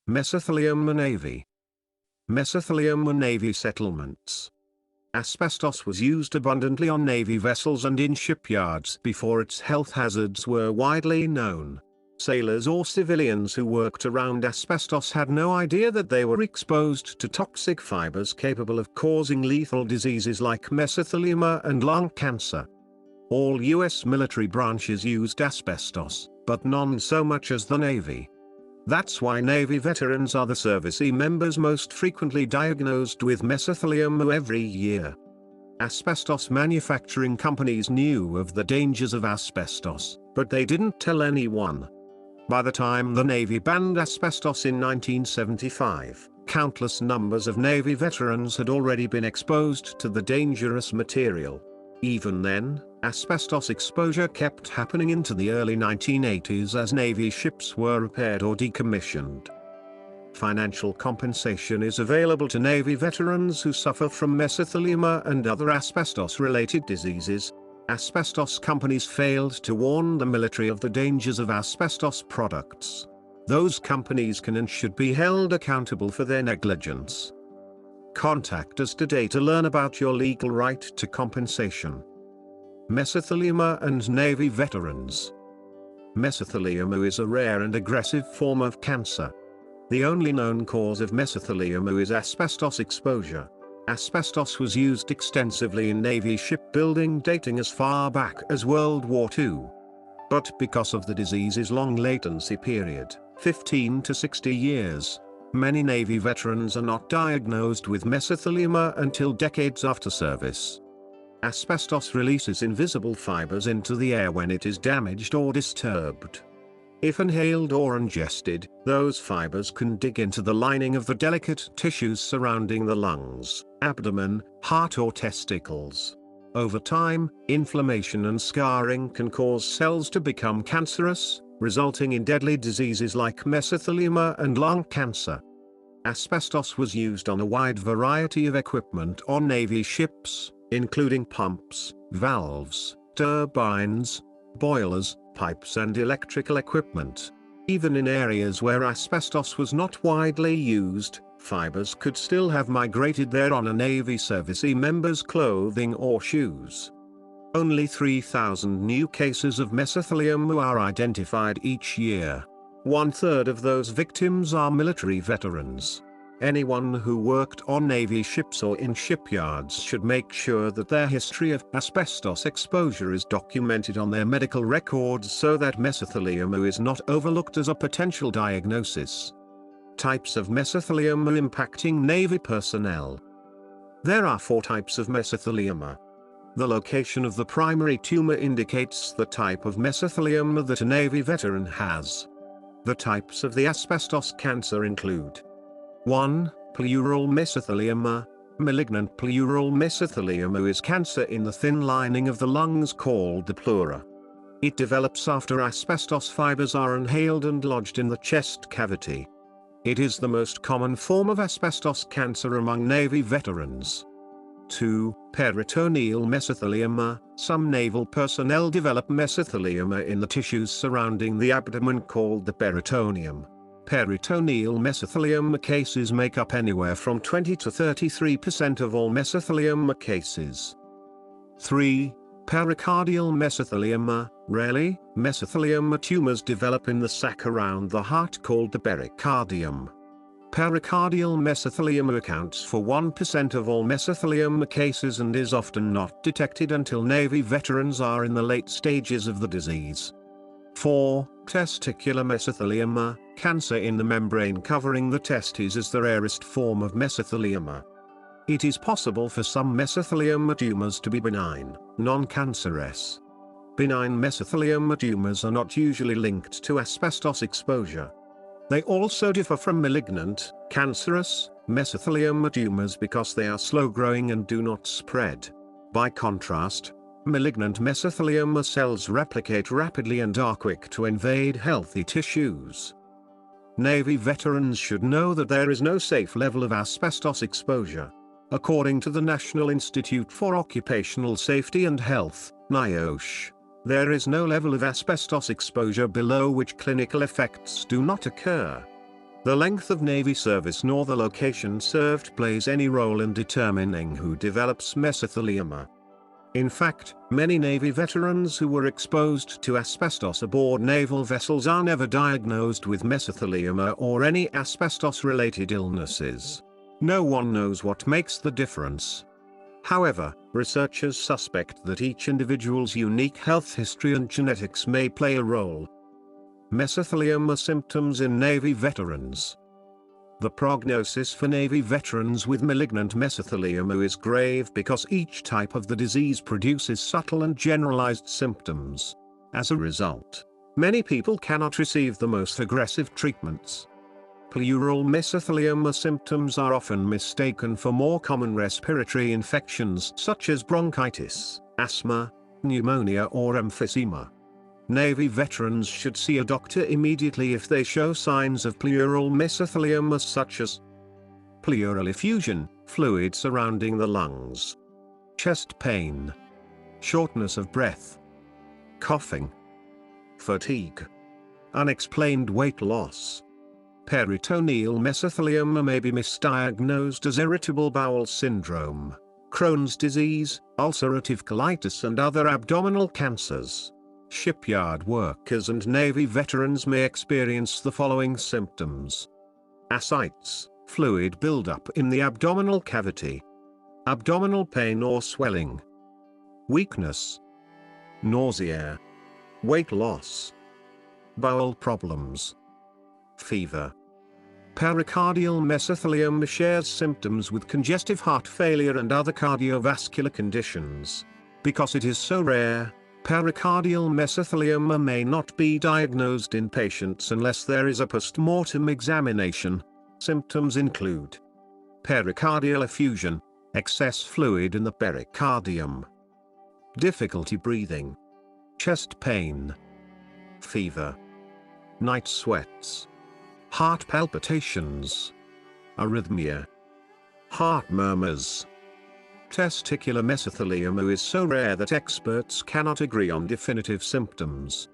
Mesothelioma Navy. Mesothelioma Navy settlements. Asbestos was used abundantly on Navy vessels and in shipyards before its health hazards were widely known. Sailors or civilians who worked around asbestos had no idea that they were exposed to toxic fibers capable of causing lethal diseases like mesothelioma and lung cancer. All U.S. military branches used asbestos, but none so much as the Navy. That's why Navy veterans are the servicee members most frequently diagnosed with mesothelioma every year. Asbestos manufacturing companies knew of the dangers of asbestos, but they didn't tell anyone. By the time the Navy banned asbestos in 1975, countless numbers of Navy veterans had already been exposed to the dangerous material. Even then, asbestos exposure kept happening into the early 1980s as Navy ships were repaired or decommissioned. Financial compensation is available to Navy veterans who suffer from mesothelioma and other asbestos-related diseases. Asbestos companies failed to warn the military of the dangers of asbestos products. Those companies can and should be held accountable for their negligence. Contact us today to learn about your legal right to compensation. Mesothelioma and Navy veterans. Mesothelioma is a rare and aggressive form of cancer. The only known cause of mesothelioma is asbestos exposure. Asbestos was used extensively in Navy shipbuilding dating as far back as World War II. But because of the disease's long latency period, 15 to 60 years, many Navy veterans are not diagnosed with mesothelioma until decades after service. Asbestos releases invisible fibers into the air when it is damaged or disturbed. If inhaled or ingested, those fibers can dig into the lining of the delicate tissues surrounding the lungs, abdomen, heart or testicles. Over time, inflammation and scarring can cause cells to become cancerous, resulting in deadly diseases like mesothelioma and lung cancer. Asbestos was used on a wide variety of equipment on Navy ships, including pumps, valves, turbines, boilers, pipes and electrical equipment. Even in areas where asbestos was not widely used, fibers could still have migrated there on a Navy servicee member's clothing or shoes. Only 3,000 new cases of mesothelioma are identified each year. 1/3 of those victims are military veterans. Anyone who worked on Navy ships or in shipyards should make sure that their history of asbestos exposure is documented on their medical records so that mesothelioma is not overlooked as a potential diagnosis. Types of mesothelioma impacting Navy personnel. There are 4 types of mesothelioma. The location of the primary tumor indicates the type of mesothelioma that a Navy veteran has. The types of the asbestos cancer include 1. Pleural mesothelioma. Malignant pleural mesothelioma is cancer in the thin lining of the lungs called the pleura. It develops after asbestos fibers are inhaled and lodged in the chest cavity. It is the most common form of asbestos cancer among Navy veterans. 2. Peritoneal mesothelioma. Some naval personnel develop mesothelioma in the tissues surrounding the abdomen called the peritoneum. Peritoneal mesothelioma cases make up anywhere from 20 to 33% of all mesothelioma cases. 3. Pericardial mesothelioma. Rarely, mesothelioma tumors develop in the sac around the heart called the pericardium. Pericardial mesothelioma accounts for 1% of all mesothelioma cases and is often not detected until Navy veterans are in the late stages of the disease. 4. Testicular mesothelioma. Cancer in the membrane covering the testes is the rarest form of mesothelioma. It is possible for some mesothelioma tumors to be benign, non-cancerous. Benign mesothelioma tumors are not usually linked to asbestos exposure. They also differ from malignant, cancerous, mesothelioma tumors because they are slow-growing and do not spread. By contrast, malignant mesothelioma cells replicate rapidly and are quick to invade healthy tissues. Navy veterans should know that there is no safe level of asbestos exposure. According to the National Institute for Occupational Safety and Health, NIOSH, there is no level of asbestos exposure below which clinical effects do not occur. The length of Navy service nor the location served plays any role in determining who develops mesothelioma. In fact, many Navy veterans who were exposed to asbestos aboard naval vessels are never diagnosed with mesothelioma or any asbestos-related illnesses. No one knows what makes the difference. However, researchers suspect that each individual's unique health history and genetics may play a role. Mesothelioma symptoms in Navy veterans. The prognosis for Navy veterans with malignant mesothelioma is grave because each type of the disease produces subtle and generalized symptoms. As a result, many people cannot receive the most aggressive treatments. Pleural mesothelioma symptoms are often mistaken for more common respiratory infections such as bronchitis, asthma, pneumonia or emphysema. Navy veterans should see a doctor immediately if they show signs of pleural mesothelioma such as pleural effusion, fluid surrounding the lungs, chest pain, shortness of breath, coughing, fatigue, unexplained weight loss. Peritoneal mesothelioma may be misdiagnosed as irritable bowel syndrome, Crohn's disease, ulcerative colitis and other abdominal cancers. Shipyard workers and Navy veterans may experience the following symptoms: ascites, fluid buildup in the abdominal cavity, abdominal pain or swelling, weakness, nausea, weight loss, bowel problems, fever. Pericardial mesothelioma shares symptoms with congestive heart failure and other cardiovascular conditions. Because it is so rare, pericardial mesothelioma may not be diagnosed in patients unless there is a post-mortem examination. Symptoms include pericardial effusion, excess fluid in the pericardium, difficulty breathing, chest pain, fever, night sweats, heart palpitations, arrhythmia, heart murmurs. Testicular mesothelioma is so rare that experts cannot agree on definitive symptoms.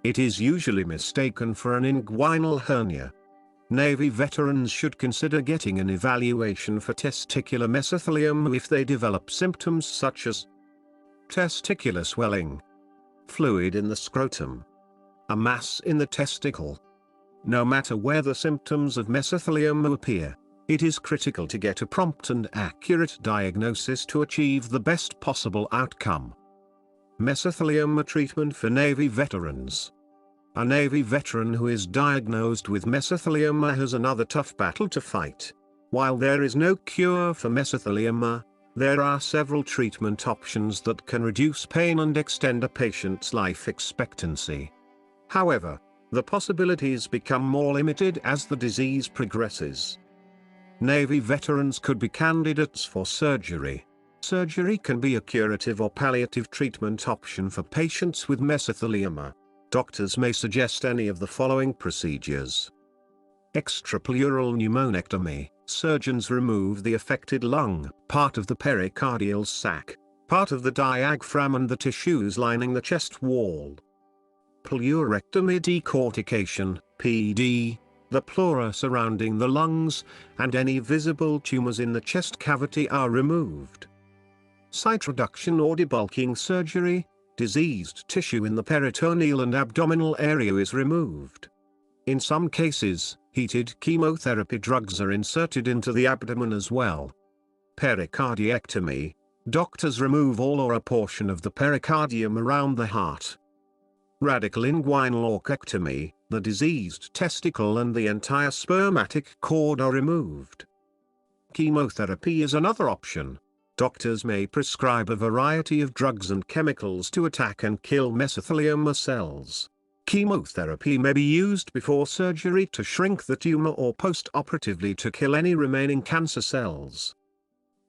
It is usually mistaken for an inguinal hernia. Navy veterans should consider getting an evaluation for testicular mesothelioma if they develop symptoms such as testicular swelling, fluid in the scrotum, a mass in the testicle. No matter where the symptoms of mesothelioma appear, it is critical to get a prompt and accurate diagnosis to achieve the best possible outcome. Mesothelioma treatment for Navy veterans. A Navy veteran who is diagnosed with mesothelioma has another tough battle to fight. While there is no cure for mesothelioma, there are several treatment options that can reduce pain and extend a patient's life expectancy. However, the possibilities become more limited as the disease progresses. Navy veterans could be candidates for surgery. Surgery can be a curative or palliative treatment option for patients with mesothelioma. Doctors may suggest any of the following procedures. Extrapleural pneumonectomy. Surgeons remove the affected lung, part of the pericardial sac, part of the diaphragm and the tissues lining the chest wall. Pleurectomy decortication, PD. The pleura surrounding the lungs, and any visible tumors in the chest cavity are removed. Site reduction or debulking surgery. Diseased tissue in the peritoneal and abdominal area is removed. In some cases, heated chemotherapy drugs are inserted into the abdomen as well. Pericardiectomy. Doctors remove all or a portion of the pericardium around the heart. Radical inguinal orchectomy. The diseased testicle and the entire spermatic cord are removed. Chemotherapy is another option. Doctors may prescribe a variety of drugs and chemicals to attack and kill mesothelioma cells. Chemotherapy may be used before surgery to shrink the tumor or post-operatively to kill any remaining cancer cells.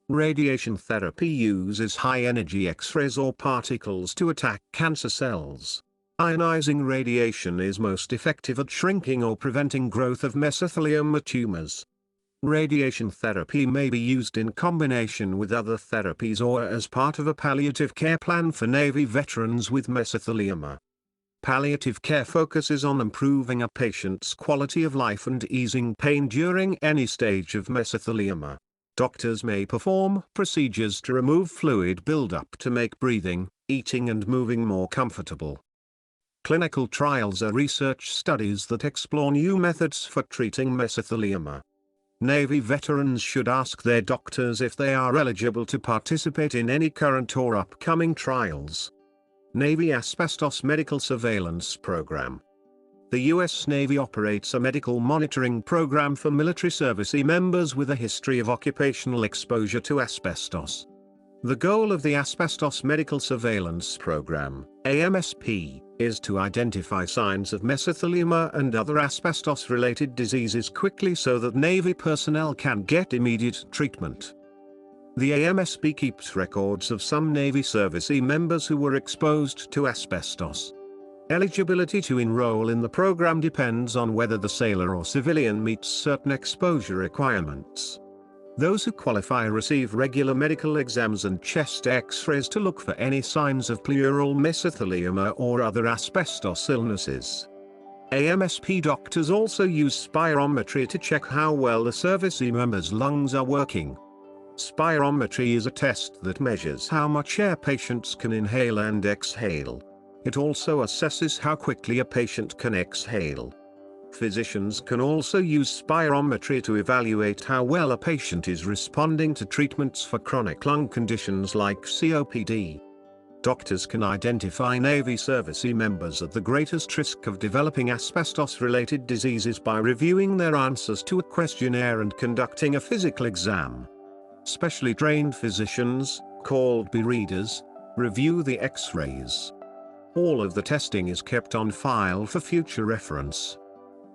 Radiation therapy uses high-energy X-rays or particles to attack cancer cells. Ionizing radiation is most effective at shrinking or preventing growth of mesothelioma tumors. Radiation therapy may be used in combination with other therapies or as part of a palliative care plan for Navy veterans with mesothelioma. Palliative care focuses on improving a patient's quality of life and easing pain during any stage of mesothelioma. Doctors may perform procedures to remove fluid buildup to make breathing, eating and moving more comfortable. Clinical trials are research studies that explore new methods for treating mesothelioma. Navy veterans should ask their doctors if they are eligible to participate in any current or upcoming trials. Navy Asbestos Medical Surveillance Program. The U.S. Navy operates a medical monitoring program for military servicee members with a history of occupational exposure to asbestos. The goal of the Asbestos Medical Surveillance Program, AMSP, is to identify signs of mesothelioma and other asbestos-related diseases quickly so that Navy personnel can get immediate treatment. The AMSP keeps records of some Navy servicee members who were exposed to asbestos. Eligibility to enroll in the program depends on whether the sailor or civilian meets certain exposure requirements. Those who qualify receive regular medical exams and chest X-rays to look for any signs of pleural mesothelioma or other asbestos illnesses. AMSP doctors also use spirometry to check how well the servicee member's lungs are working. Spirometry is a test that measures how much air patients can inhale and exhale. It also assesses how quickly a patient can exhale. Physicians can also use spirometry to evaluate how well a patient is responding to treatments for chronic lung conditions like COPD. Doctors can identify Navy servicee members at the greatest risk of developing asbestos-related diseases by reviewing their answers to a questionnaire and conducting a physical exam. Specially trained physicians, called B-readers, review the X-rays. All of the testing is kept on file for future reference.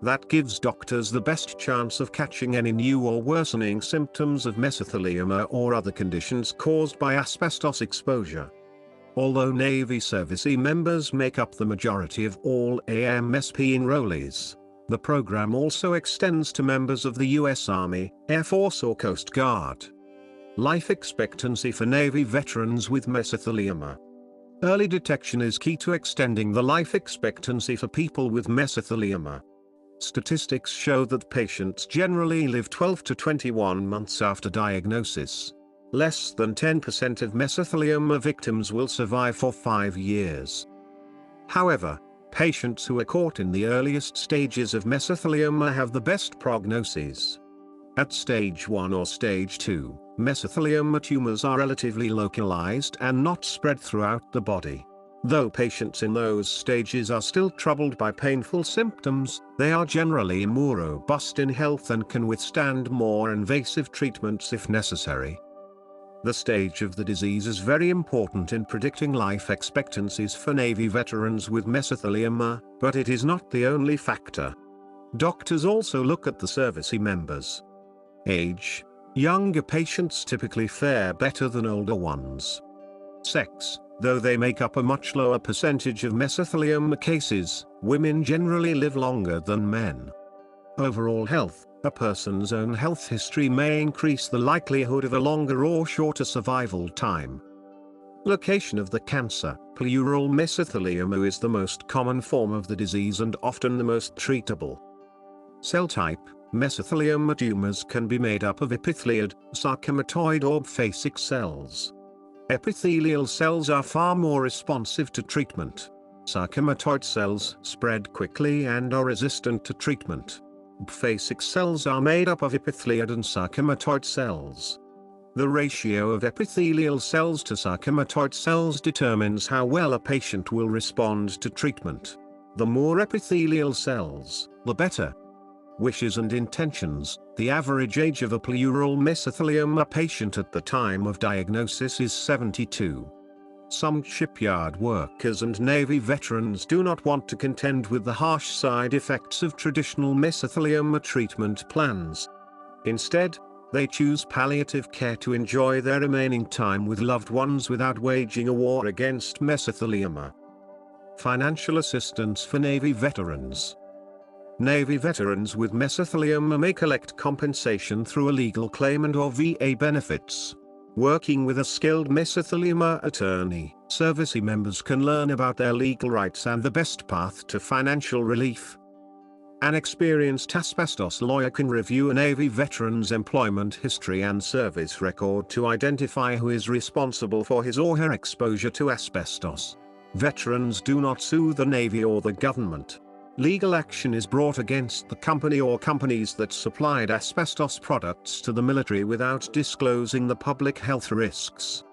That gives doctors the best chance of catching any new or worsening symptoms of mesothelioma or other conditions caused by asbestos exposure. Although Navy servicee members make up the majority of all AMSP enrollees, the program also extends to members of the U.S. Army, Air Force or Coast Guard. Life expectancy for Navy veterans with mesothelioma. Early detection is key to extending the life expectancy for people with mesothelioma. Statistics show that patients generally live 12 to 21 months after diagnosis. Less than 10% of mesothelioma victims will survive for 5 years. However, patients who are caught in the earliest stages of mesothelioma have the best prognoses. At stage 1 or stage 2, mesothelioma tumors are relatively localized and not spread throughout the body. Though patients in those stages are still troubled by painful symptoms, they are generally more robust in health and can withstand more invasive treatments if necessary. The stage of the disease is very important in predicting life expectancies for Navy veterans with mesothelioma, but it is not the only factor. Doctors also look at the servicee members' age. Younger patients typically fare better than older ones. Sex. Though they make up a much lower percentage of mesothelioma cases, women generally live longer than men. Overall health. A person's own health history may increase the likelihood of a longer or shorter survival time. Location of the cancer. Pleural mesothelioma is the most common form of the disease and often the most treatable. Cell type. Mesothelioma tumors can be made up of epithelioid, sarcomatoid or basic cells. Epithelial cells are far more responsive to treatment. Sarcomatoid cells spread quickly and are resistant to treatment. Basic cells are made up of epithelioid and sarcomatoid cells. The ratio of epithelial cells to sarcomatoid cells determines how well a patient will respond to treatment. The more epithelial cells, the better. Wishes and intentions. The average age of a pleural mesothelioma patient at the time of diagnosis is 72. Some shipyard workers and Navy veterans do not want to contend with the harsh side effects of traditional mesothelioma treatment plans. Instead, they choose palliative care to enjoy their remaining time with loved ones without waging a war against mesothelioma. Financial assistance for Navy veterans. Navy veterans with mesothelioma may collect compensation through a legal claim and/or VA benefits. Working with a skilled mesothelioma attorney, service members can learn about their legal rights and the best path to financial relief. An experienced asbestos lawyer can review a Navy veteran's employment history and service record to identify who is responsible for his or her exposure to asbestos. Veterans do not sue the Navy or the government. Legal action is brought against the company or companies that supplied asbestos products to the military without disclosing the public health risks.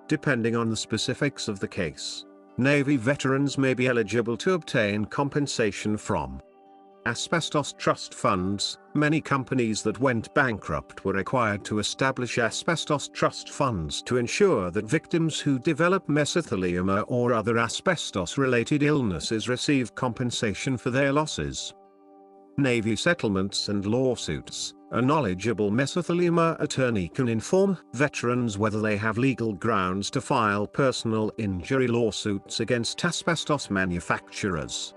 Depending on the specifics of the case, Navy veterans may be eligible to obtain compensation from asbestos trust funds. Many companies that went bankrupt were required to establish asbestos trust funds to ensure that victims who develop mesothelioma or other asbestos-related illnesses receive compensation for their losses. Navy settlements and lawsuits. A knowledgeable mesothelioma attorney can inform veterans whether they have legal grounds to file personal injury lawsuits against asbestos manufacturers.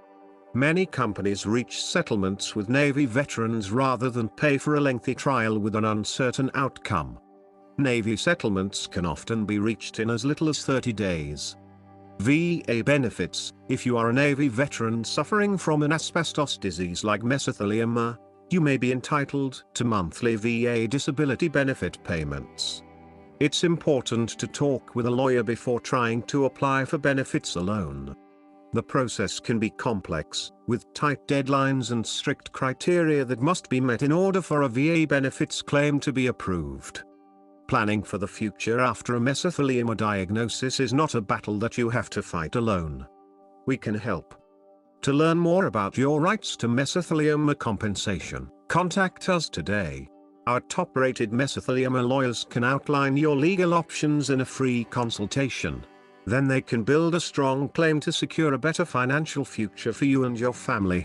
Many companies reach settlements with Navy veterans rather than pay for a lengthy trial with an uncertain outcome. Navy settlements can often be reached in as little as 30 days. VA benefits. If you are a Navy veteran suffering from an asbestos disease like mesothelioma, you may be entitled to monthly VA disability benefit payments. It's important to talk with a lawyer before trying to apply for benefits alone. The process can be complex, with tight deadlines and strict criteria that must be met in order for a VA benefits claim to be approved. Planning for the future after a mesothelioma diagnosis is not a battle that you have to fight alone. We can help. To learn more about your rights to mesothelioma compensation, contact us today. Our top-rated mesothelioma lawyers can outline your legal options in a free consultation. Then they can build a strong claim to secure a better financial future for you and your family.